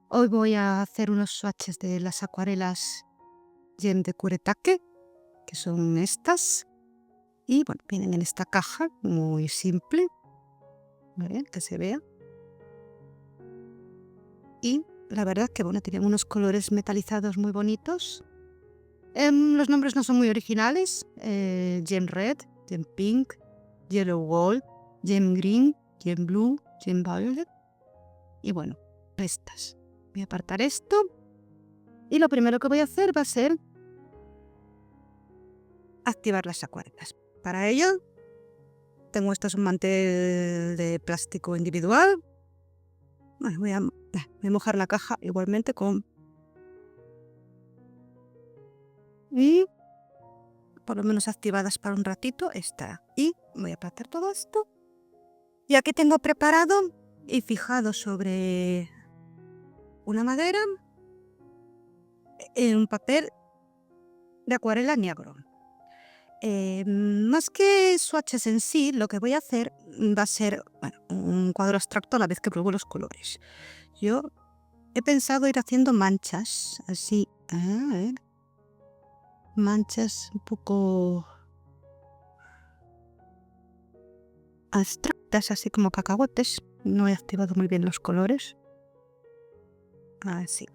Hoy voy a hacer unos swatches de las acuarelas Gem de Kuretake, que son estas. Y bueno, vienen en esta caja muy simple, ¿vale? Que se vea. Y la verdad que bueno, tienen unos colores metalizados muy bonitos. Los nombres no son muy originales. Gem Red, Gem Pink, Yellow Gold, Gem Green, Gem Blue, Gem Violet. Y bueno, estas. Voy a apartar esto. Y lo primero que voy a hacer va a ser activar las acuarelas. Para ello, tengo esto, es un mantel de plástico individual. Bueno, voy a mojar la caja igualmente con... Y por lo menos activadas para un ratito está. Y voy a apartar todo esto. Y aquí tengo preparado y fijado sobre una madera en un papel de acuarela Niagron. Más que swatches en sí, lo que voy a hacer va a ser un cuadro abstracto a la vez que pruebo los colores. Yo he pensado ir haciendo manchas, así, a ver, manchas un poco abstractas, así como cacahuetes. No he activado muy bien los colores. Así.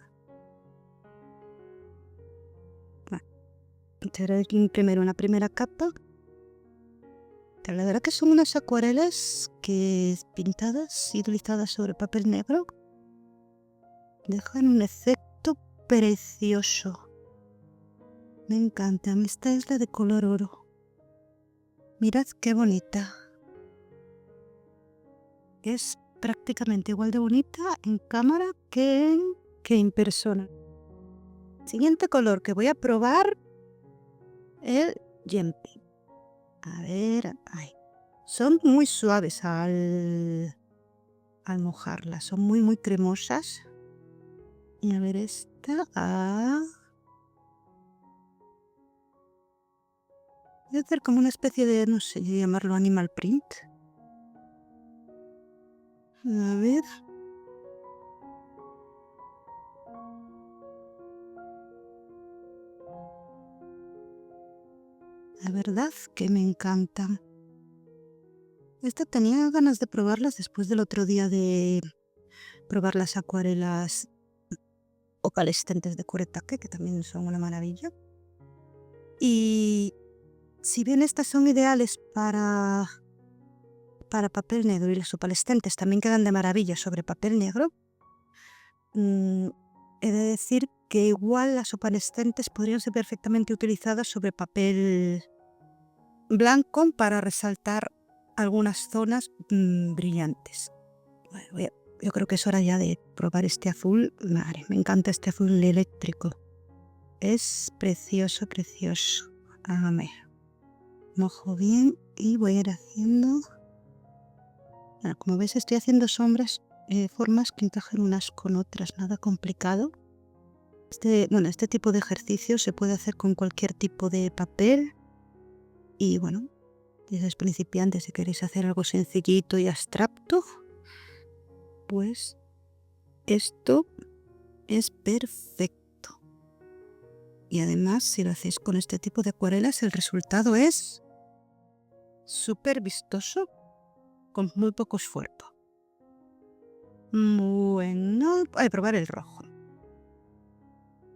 Bueno, primero una primera capa. La verdad que son unas acuarelas que pintadas y utilizadas sobre papel negro dejan un efecto precioso. Me encanta. Esta es la de color oro. Mirad qué bonita. Es prácticamente igual de bonita en cámara que en persona. Siguiente color que voy a probar, el Gem Pink. A ver, ay. Son muy suaves al mojarlas, son muy cremosas. Y a ver esta, voy a hacer como una especie de, no sé, llamarlo animal print. A ver. La verdad que me encantan. Esta tenía ganas de probarlas después del otro día de probar las acuarelas opalescentes de Kuretake, que también son una maravilla. Y si bien estas son ideales para papel negro y las opalescentes también quedan de maravilla sobre papel negro, he de decir que igual las opalescentes podrían ser perfectamente utilizadas sobre papel blanco para resaltar algunas zonas brillantes. Bueno, yo creo que es hora ya de probar este azul. Madre, me encanta este azul eléctrico. Es precioso, precioso. A ver, mojo bien y voy a ir haciendo... Bueno, como ves, estoy haciendo sombras, formas que encajan unas con otras, nada complicado. Este tipo de ejercicio se puede hacer con cualquier tipo de papel. Y bueno, si sois principiantes, si queréis hacer algo sencillito y abstracto, pues esto es perfecto. Y además, si lo hacéis con este tipo de acuarelas, el resultado es súper vistoso, con muy poco esfuerzo. Bueno, voy a probar el rojo.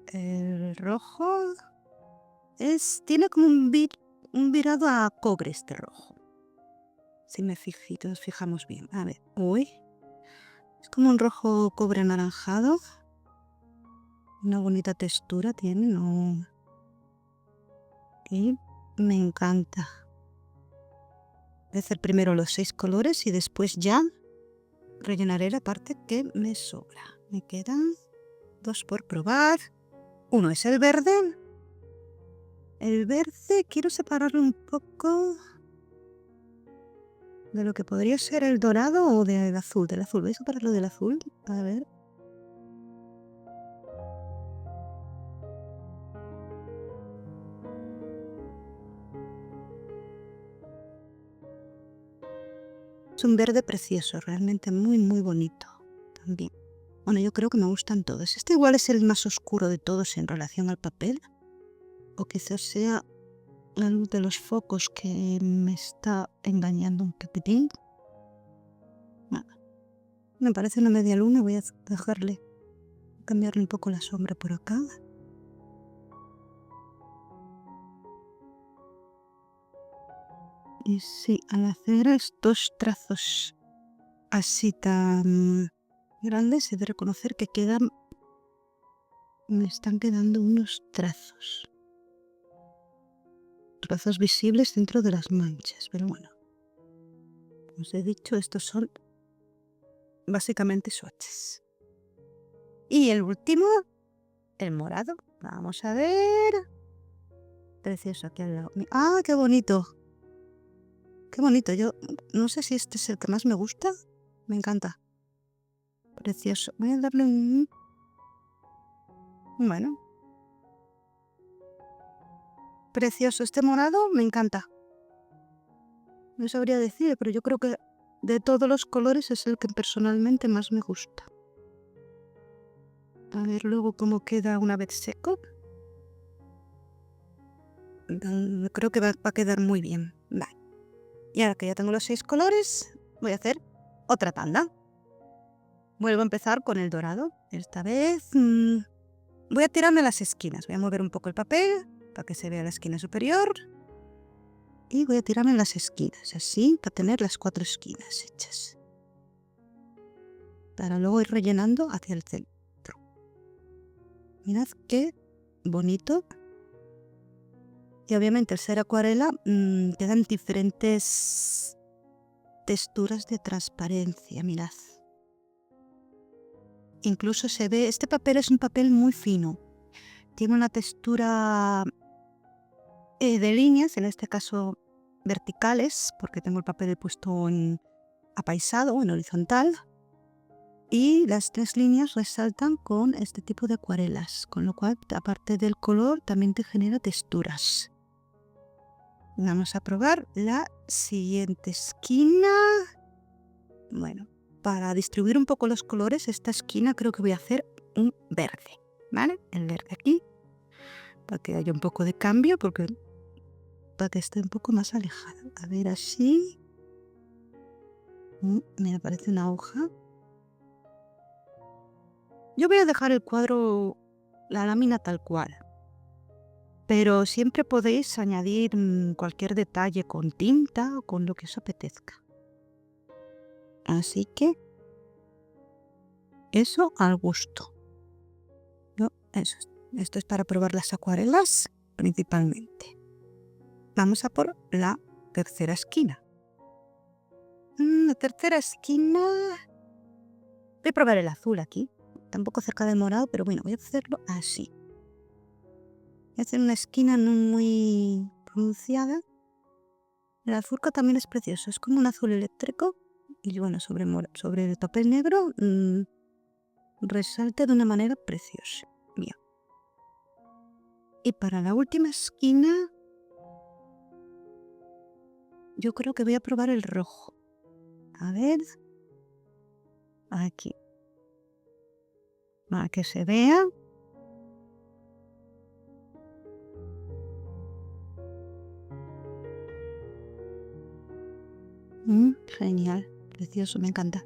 El rojo tiene como un virado a cobre este rojo. Si nos fijamos bien. A ver, uy. Es como un rojo cobre anaranjado. Una bonita textura tiene, ¿no? Y me encanta. Voy a hacer primero los 6 colores y después ya rellenaré la parte que me sobra. Me quedan 2 por probar. Uno es el verde. El verde quiero separarlo un poco de lo que podría ser el dorado o del azul. Voy a separarlo del azul. A ver. Es un verde precioso, realmente muy bonito también. Bueno, yo creo que me gustan todos. Este igual es el más oscuro de todos en relación al papel. O quizás sea la luz de los focos que me está engañando un poquitín. Nada. Me parece una media luna. Voy a cambiarle un poco la sombra por acá. Y sí, al hacer estos trazos así tan grandes, he de reconocer que me están quedando unos trazos visibles dentro de las manchas, pero bueno, como os he dicho, estos son básicamente swatches. Y el último, el morado. Vamos a ver. Precioso aquí al lado. ¡Ah, qué bonito! ¡Qué bonito! Yo no sé si este es el que más me gusta. Me encanta. Precioso. Voy a darle un... Bueno. Precioso. Este morado me encanta. No sabría decir, pero yo creo que de todos los colores es el que personalmente más me gusta. A ver luego cómo queda una vez seco. Creo que va a quedar muy bien. Vale. Y ahora que ya tengo los 6 colores, voy a hacer otra tanda. Vuelvo a empezar con el dorado. Esta vez voy a tirarme las esquinas. Voy a mover un poco el papel para que se vea la esquina superior. Y voy a tirarme las esquinas, así, para tener las 4 esquinas hechas. Para luego ir rellenando hacia el centro. Mirad qué bonito. Y obviamente al ser acuarela quedan diferentes texturas de transparencia, mirad. Incluso se ve, este papel es un papel muy fino. Tiene una textura de líneas, en este caso verticales, porque tengo el papel puesto apaisado, en horizontal. Y las 3 líneas resaltan con este tipo de acuarelas, con lo cual, aparte del color, también te genera texturas. Vamos a probar la siguiente esquina. Bueno, para distribuir un poco los colores, esta esquina creo que voy a hacer un verde, ¿vale? El verde aquí, para que haya un poco de cambio, para que esté un poco más alejado. A ver, así. Me parece una hoja. Yo voy a dejar el cuadro, la lámina tal cual. Pero siempre podéis añadir cualquier detalle con tinta o con lo que os apetezca. Así que eso al gusto. Esto es para probar las acuarelas principalmente. Vamos a por la tercera esquina. La tercera esquina... Voy a probar el azul aquí. Tampoco cerca del morado, pero bueno, voy a hacerlo así. Voy a hacer una esquina no muy pronunciada. El azul también es precioso, es como un azul eléctrico. Y bueno, sobre el papel negro resalta de una manera preciosa. Bien. Y para la última esquina, yo creo que voy a probar el rojo. A ver. Aquí. Para que se vea. Genial, precioso, me encanta.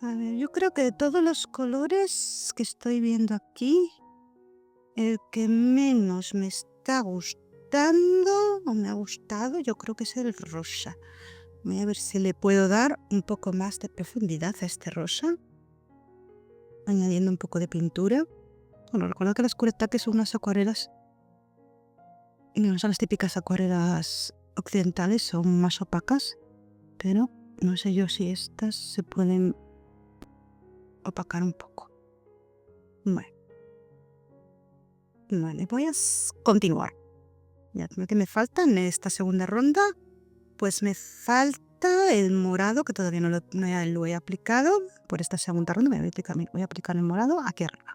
A ver, yo creo que de todos los colores que estoy viendo aquí, el que menos me está gustando o me ha gustado, yo creo que es el rosa. Voy a ver si le puedo dar un poco más de profundidad a este rosa, añadiendo un poco de pintura. Bueno, recuerda que las Kuretake son unas acuarelas, no son las típicas acuarelas occidentales, son más opacas, pero no sé yo si estas se pueden opacar un poco. Bueno, vale, voy a continuar. Ya que me falta en esta segunda ronda, pues me falta el morado, que todavía no lo he aplicado. Por esta segunda ronda voy a aplicar el morado aquí arriba.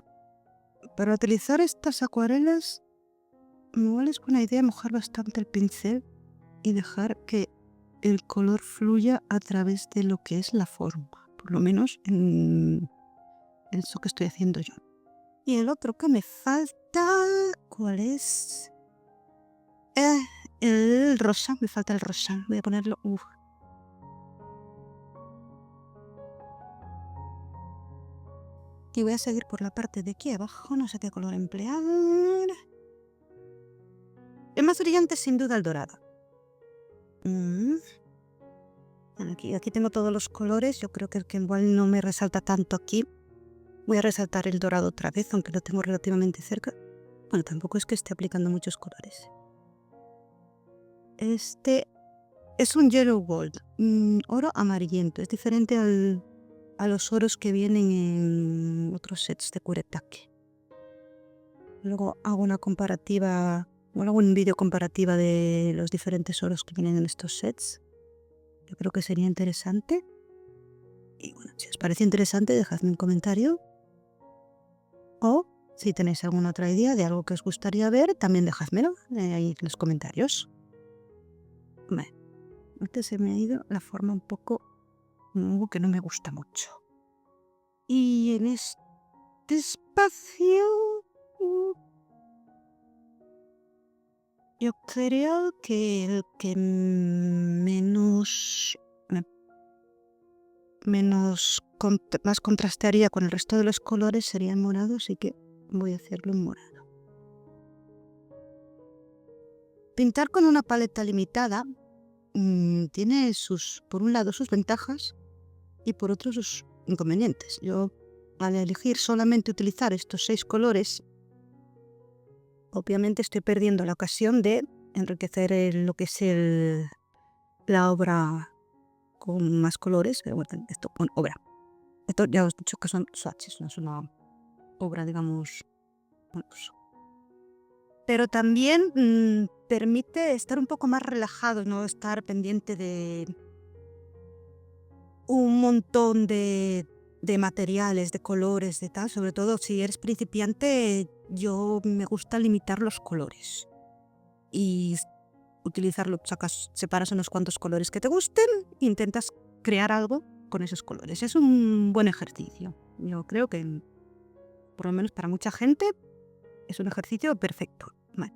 Para utilizar estas acuarelas igual es buena idea mojar bastante el pincel y dejar que el color fluya a través de lo que es la forma, por lo menos en eso que estoy haciendo yo. Y el otro que me falta, ¿cuál es? El rosa, me falta el rosa. Voy a ponerlo. Y voy a seguir por la parte de aquí abajo, no sé qué color emplear. El más brillante sin duda el dorado. Aquí tengo todos los colores, yo creo que el que igual no me resalta tanto aquí. Voy a resaltar el dorado otra vez, aunque lo tengo relativamente cerca. Bueno, tampoco es que esté aplicando muchos colores. Este es un yellow gold, oro amarillento. Es diferente a los oros que vienen en otros sets de Kuretake. Luego hago una comparativa, o hago un vídeo comparativa de los diferentes oros que vienen en estos sets. Yo creo que sería interesante. Y bueno, si os parece interesante, dejadme un comentario. O si tenéis alguna otra idea de algo que os gustaría ver, también dejádmelo ahí en los comentarios. Bueno, ahorita se me ha ido la forma un poco que no me gusta mucho. Y en este espacio yo creo que el que más contrastaría con el resto de los colores sería el morado, así que voy a hacerlo en morado. Pintar con una paleta limitada tiene por un lado sus ventajas y por otro sus inconvenientes. Yo, al elegir solamente utilizar estos 6 colores, obviamente estoy perdiendo la ocasión de enriquecer lo que es la obra con más colores, pero bueno, obra. Esto ya os he dicho que son swatches, no es una obra, digamos, pero también permite estar un poco más relajado, no estar pendiente de un montón de materiales, de colores, de tal. Sobre todo si eres principiante, yo me gusta limitar los colores y utilizarlo, separas unos cuantos colores que te gusten e intentas crear algo con esos colores. Es un buen ejercicio. Yo creo que, por lo menos para mucha gente, es un ejercicio perfecto. Bueno,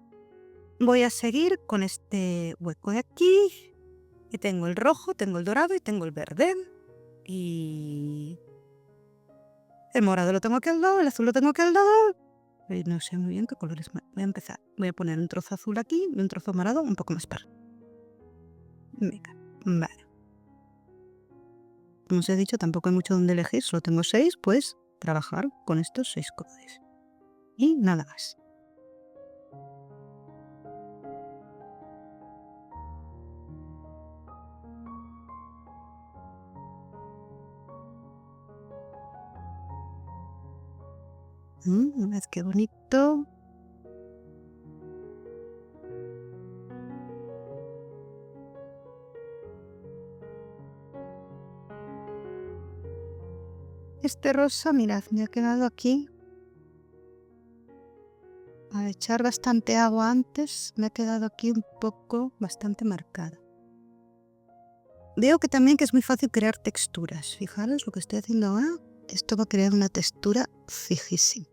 voy a seguir con este hueco de aquí. Y tengo el rojo, tengo el dorado y tengo el verde. Y el morado lo tengo aquí al lado, el azul lo tengo aquí al lado. No sé muy bien qué colores. Voy a empezar. Voy a poner un trozo azul aquí y un trozo morado un poco más para. Venga, vale. Como os he dicho, tampoco hay mucho donde elegir, solo tengo 6, pues trabajar con estos 6 colores. Y nada más. ¿Ves qué bonito? Este rosa, mirad, me ha quedado aquí. Al echar bastante agua antes, me ha quedado aquí un poco bastante marcada. Veo que también que es muy fácil crear texturas. Fijaros lo que estoy haciendo ahora. Esto va a crear una textura fijísima.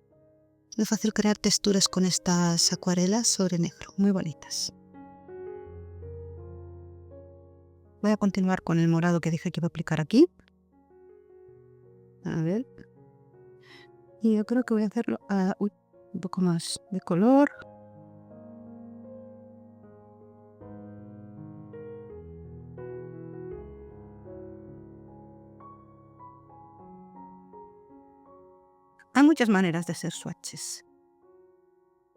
Es muy fácil crear texturas con estas acuarelas sobre negro, muy bonitas. Voy a continuar con el morado que dije que iba a aplicar aquí. A ver. Y yo creo que voy a hacerlo un poco más de color. Hay muchas maneras de hacer swatches.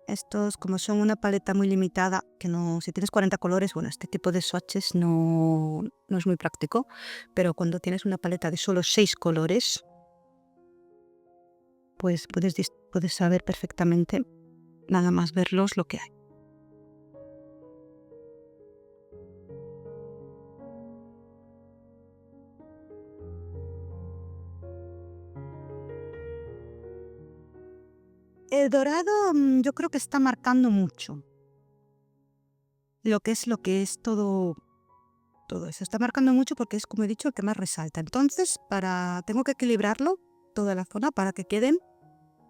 Estos, como son una paleta muy limitada, que no, si tienes 40 colores, bueno, este tipo de swatches no es muy práctico, pero cuando tienes una paleta de solo 6 colores, pues puedes saber perfectamente, nada más verlos, lo que hay. El dorado yo creo que está marcando mucho. lo que es todo eso. Está marcando mucho porque es, como he dicho, el que más resalta. Entonces, tengo que equilibrarlo, toda la zona, para que queden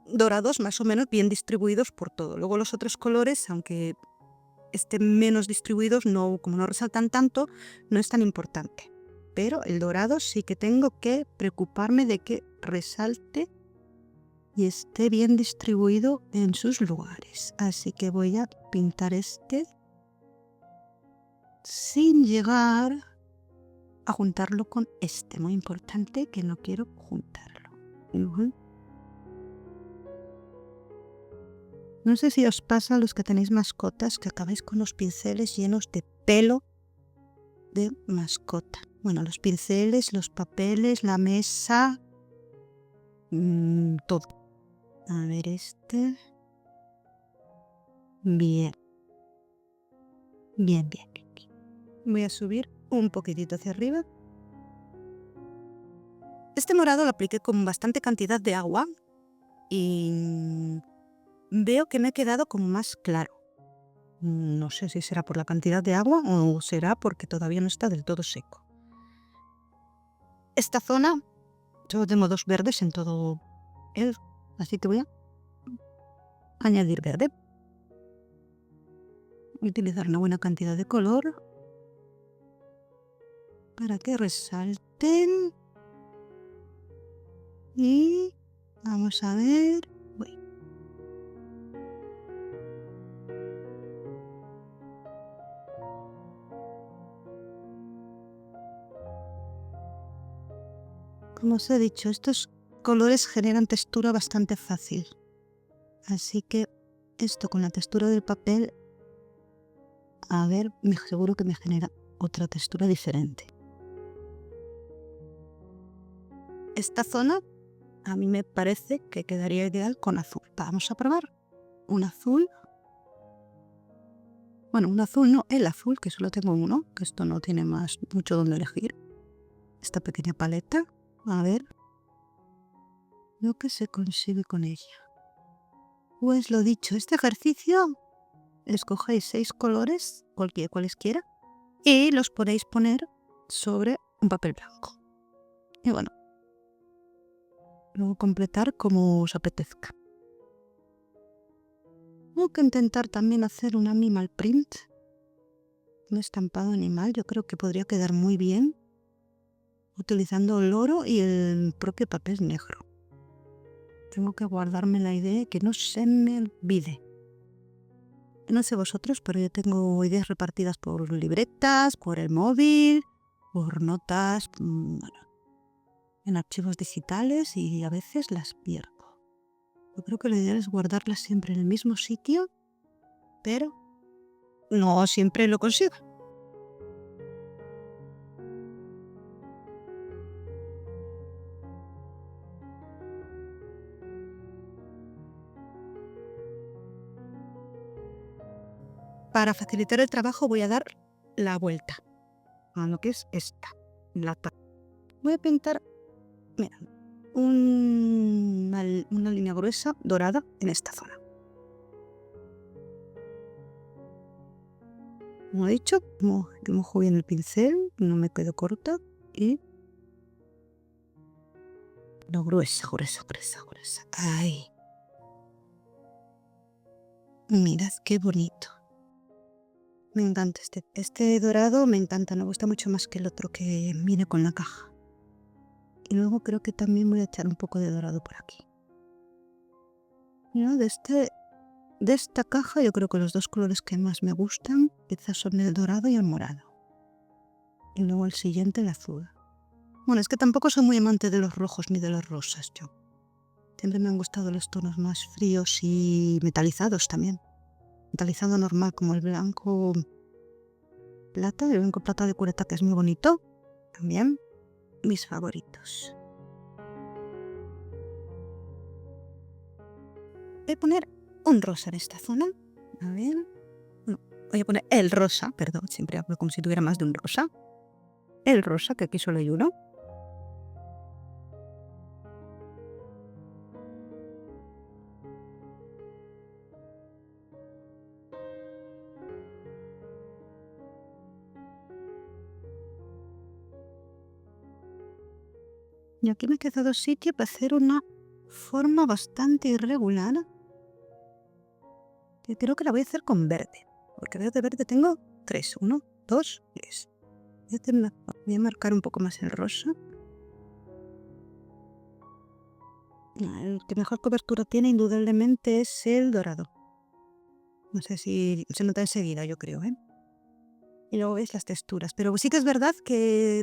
dorados más o menos bien distribuidos por todo. Luego los otros colores, aunque estén menos distribuidos, como no resaltan tanto, no es tan importante. Pero el dorado sí que tengo que preocuparme de que resalte y esté bien distribuido en sus lugares. Así que voy a pintar este sin llegar a juntarlo con este. Muy importante, que no quiero juntarlo. No sé si os pasa a los que tenéis mascotas que acabáis con los pinceles llenos de pelo de mascota. Bueno, los pinceles, los papeles, la mesa, todo. A ver este. Bien. Bien. Voy a subir un poquitito hacia arriba. Este morado lo apliqué con bastante cantidad de agua y veo que me ha quedado como más claro. No sé si será por la cantidad de agua o será porque todavía no está del todo seco. Esta zona, yo tengo 2 verdes en todo así que voy a añadir verde. Voy a utilizar una buena cantidad de color para que resalten. Y vamos a ver. Como os he dicho, estos colores generan textura bastante fácil. Así que esto con la textura del papel, a ver, seguro que me genera otra textura diferente. Esta zona a mí me parece que quedaría ideal con azul. Vamos a probar un azul. Bueno, un azul no, el azul, que solo tengo uno, que esto no tiene mucho donde elegir. Esta pequeña paleta, a ver lo que se consigue con ella. Pues lo dicho, este ejercicio, escogéis 6 colores, cualesquiera, y los podéis poner sobre un papel blanco. Y bueno, luego completar como os apetezca. Tengo que intentar también hacer un animal print, un estampado animal. Yo creo que podría quedar muy bien utilizando el oro y el propio papel negro. Tengo que guardarme la idea y que no se me olvide. No sé vosotros, pero yo tengo ideas repartidas por libretas, por el móvil, por notas, en archivos digitales, y a veces las pierdo. Yo creo que lo ideal es guardarlas siempre en el mismo sitio, pero no siempre lo consigo. Para facilitar el trabajo voy a dar la vuelta a lo que es esta. Voy a pintar, mira, una línea gruesa dorada en esta zona. Como he dicho, mojo bien el pincel, no me quedo corta, y lo gruesa. Ahí. Mirad qué bonito. Me encanta este dorado, me encanta, me gusta mucho más que el otro que viene con la caja. Y luego creo que también voy a echar un poco de dorado por aquí. ¿No? De esta caja yo creo que los 2 colores que más me gustan quizás son el dorado y el morado. Y luego el siguiente, el azul. Bueno, es que tampoco soy muy amante de los rojos ni de los rosas yo. Siempre me han gustado los tonos más fríos y metalizados también. Metalizado normal, como el blanco plata, el blanco plata de Cureta, que es muy bonito. También mis favoritos. Voy a poner un rosa en esta zona. A ver. No, voy a poner el rosa, perdón, siempre hablo como si tuviera más de un rosa. El rosa, que aquí solo hay uno. Y aquí me ha quedado sitio para hacer una forma bastante irregular. Que creo que la voy a hacer con verde. Porque de verde tengo 3. 1, 2, 3. Voy a marcar un poco más el rosa. El que mejor cobertura tiene indudablemente es el dorado. No sé si se nota enseguida, yo creo, ¿eh? Y luego veis las texturas. Pero sí que es verdad que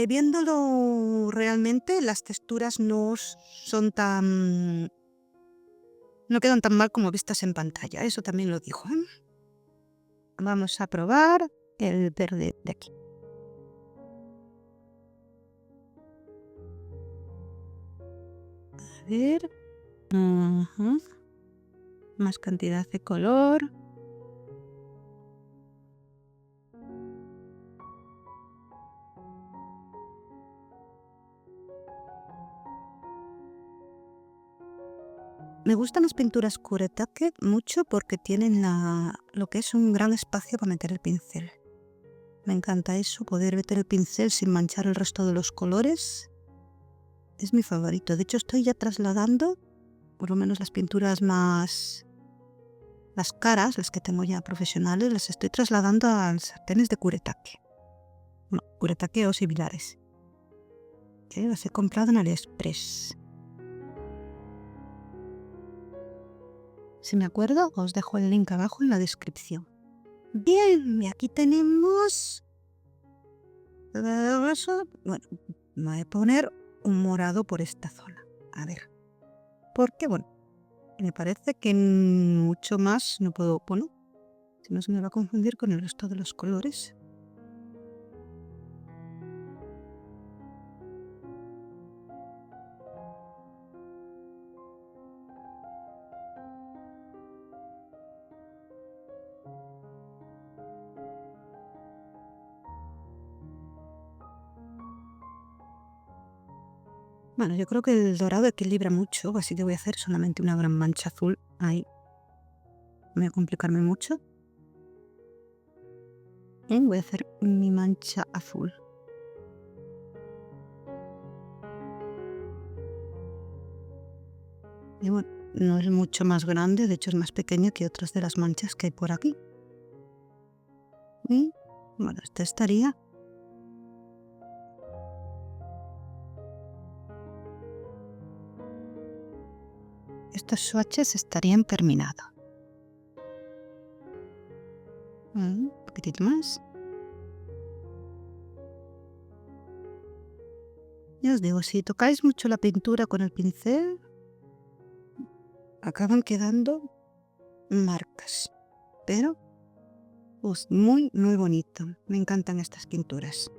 viéndolo realmente, las texturas no son tan... no quedan tan mal como vistas en pantalla. Eso también lo dijo, ¿eh? Vamos a probar el verde de aquí. A ver. Más cantidad de color. Me gustan las pinturas Kuretake mucho porque tienen lo que es un gran espacio para meter el pincel. Me encanta eso, poder meter el pincel sin manchar el resto de los colores. Es mi favorito. De hecho, estoy ya trasladando, por lo menos las pinturas más... las caras, las que tengo ya profesionales, las estoy trasladando a sartenes de Kuretake. Bueno, Kuretake o similares. Que las he comprado en AliExpress. Si me acuerdo, os dejo el link abajo en la descripción. Bien, y aquí tenemos... Bueno, voy a poner un morado por esta zona. A ver. Porque, bueno, me parece que mucho más no puedo... Bueno, si no se me va a confundir con el resto de los colores. Bueno, yo creo que el dorado equilibra mucho, así que voy a hacer solamente una gran mancha azul ahí. No voy a complicarme mucho. Y voy a hacer mi mancha azul. Y bueno, no es mucho más grande, de hecho es más pequeño que otras de las manchas que hay por aquí. Y bueno, esta estaría... Estos swatches estarían terminados. Un poquitito más. Ya os digo, si tocáis mucho la pintura con el pincel, acaban quedando marcas. Pero pues muy, muy bonito. Me encantan estas pinturas.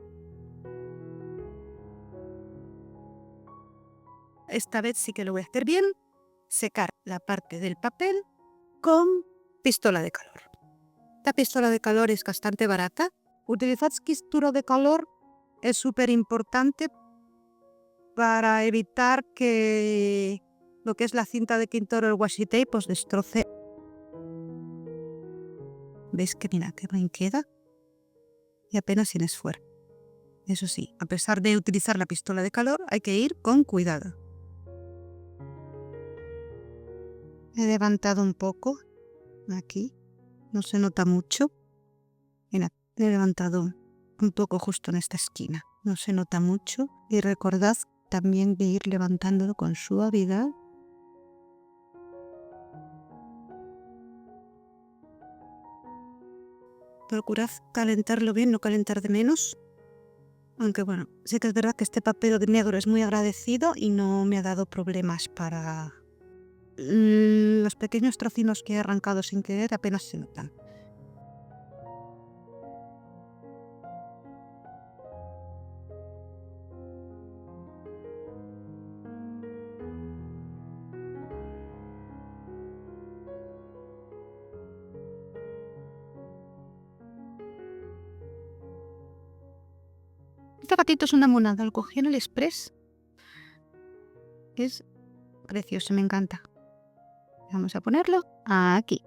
Esta vez sí que lo voy a hacer bien. Secar la parte del papel con pistola de calor. Esta pistola de calor es bastante barata. Utilizar pistola de calor es súper importante para evitar que lo que es la cinta de Kintoro, el washi tape, pues destroce. ¿Veis que mira qué bien queda? Y apenas sin esfuerzo. Eso sí, a pesar de utilizar la pistola de calor, hay que ir con cuidado. He levantado un poco aquí, no se nota mucho. Mira, he levantado un poco justo en esta esquina, no se nota mucho. Y recordad también de ir levantándolo con suavidad. Procurad calentarlo bien, no calentar de menos. Aunque bueno, sí que es verdad que este papel negro es muy agradecido y no me ha dado problemas para... Los pequeños trocinos que he arrancado sin querer apenas se notan. Este gatito es una monada, lo cogí en el Express. Es precioso, me encanta. Vamos a ponerlo aquí.